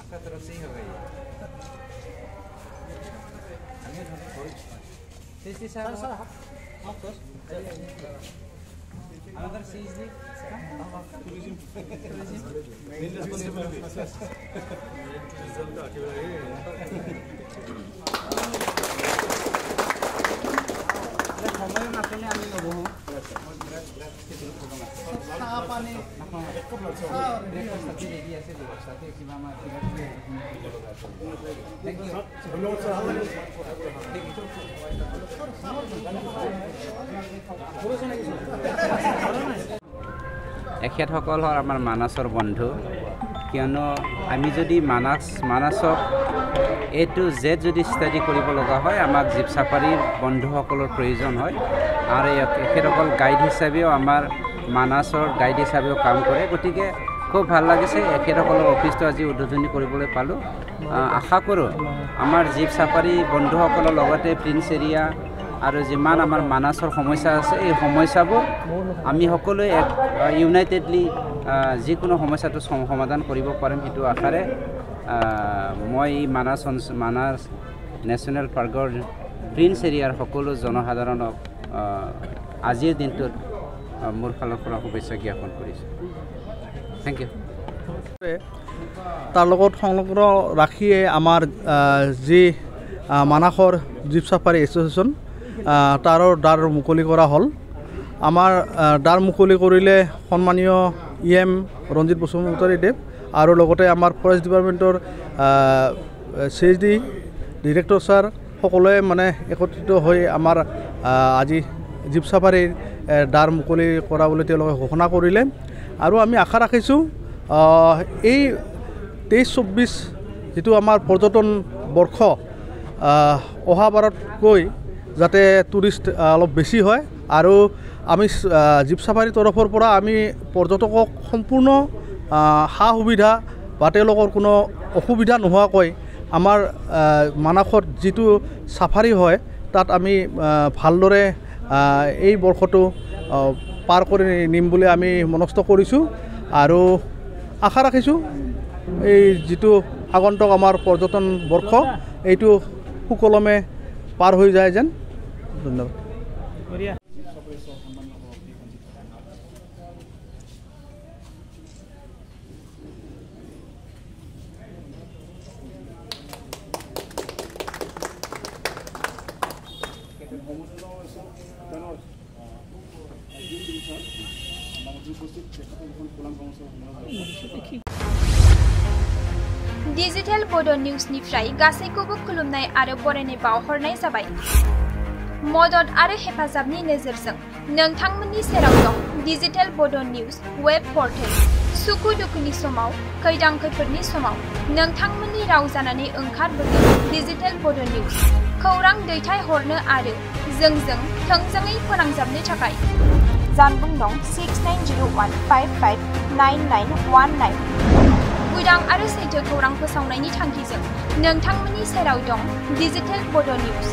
आपका तरफ से ही होगा ये another seriously এখেতসকল হ'ল আমাৰ মানসৰ বন্ধু কিয়নো আমি যদি মানসক A to Z যদি ষ্টাডি কৰিব লগা হয় আমাক জীপ সাফাৰীৰ বন্ধুসকলৰ প্ৰয়োজন হয় আৰু এখেতসকল গাইড হিচাপেও আমাৰ মানসৰ গাইড হিচাপেও কাম কৰে গতিকে খুব ভাল লাগিছে এখেতসকলৰ অফিসটো আজি উদ্বোধনী কৰিবলৈ পালোঁ আশা কৰোঁ আমাৰ জীপ সাফাৰী বন্ধুসকলৰ লগতে প্ৰিন্স এৰিয়া আৰু যিমান আমাৰ মানসৰ সমস্যা আছে এই সমস্যাবোৰ আমি সকলোৱে এক ইউনাইটেডলি যিকোনো সমস্যাটো সমাধান কৰিব পাৰিম সেইটো আশাৰে মই মানস নেশ্যনেল পাৰ্কৰ প্ৰিন্স এৰিয়াৰ সকলো জনসাধাৰণক আজিৰ দিনটোত মোৰ ফালৰ পৰা শুভেচ্ছা জ্ঞাপন কৰিছোঁ থেংক ইউ তাৰ লগত সংলগ্ন ৰাখিয়ে আমাৰ যি মানসৰ জীপ সাফাৰী এছ'চিয়েশ্যন তাৰৰ দ্বাৰ মুকলি কৰা হ'ল আমাৰ দ্বাৰ মুকলি কৰিলে সন্মানীয় EM ৰঞ্জিত বসুমতাৰীদেৱ আৰু লগতে আমাৰ ফৰেষ্ট ডিপাৰ্টমেণ্টৰ CSD ডিৰেক্টৰ ছাৰ সকলোৱে মানে একত্ৰিত হৈ আমাৰ আজি জীপ সাফাৰীৰ দ্বাৰ মুকলি কৰা বুলি তেওঁলোকে ঘোষণা কৰিলে আৰু আমি আশা ৰাখিছোঁ এই 23-24 যিটো আমাৰ পৰ্যটন বৰ্ষ অহাবাৰতকৈ যাতে টুৰিষ্ট অলপ বেছি হয় আৰু আমি জীপ সাফাৰীৰ তৰফৰ পৰা আমি পৰ্যটকক সম্পূৰ্ণ সা সুবিধা বা তেওঁলোকৰ কোনো অসুবিধা নোহোৱাকৈ আমাৰ মানসত যিটো সাফাৰী হয় তাত আমি ভালদৰে এই বৰ্ষটো পাৰ কৰি নিম বুলি আমি মনস্থ কৰিছোঁ আৰু আশা ৰাখিছোঁ এই যিটো আগন্তুক আমাৰ পৰ্যটন বৰ্ষ এইটো সুকলমে পাৰ হৈ যায় যেন ধন্যবাদ डिजिटल बड' निउसनिफ्राय गासैखौबो खुलुमनाय आरो बरायनाय बावहरनाय जाबाय मदद आरो हेफाजाबनि नोजोरजों नोंथांमोननि सेराव दं डिजिटल बड' निउस वेब पर्टेल सुखु दुखुनि समाव खैदां खैफोदनि समाव नोंथांमोननि राव जानानै ओंखारबोगोन डिजिटल बड' निउस खौरां दैथायहरनो आरो जोंजों थोंजोङै फोनांजाबनो थाखाय जानबुं दं 6901559919 उदां आरो सैथो खौरां फोसावनायनि थांखिजों नोंथांमोननि सेराव दं डिजिटल बड' निउस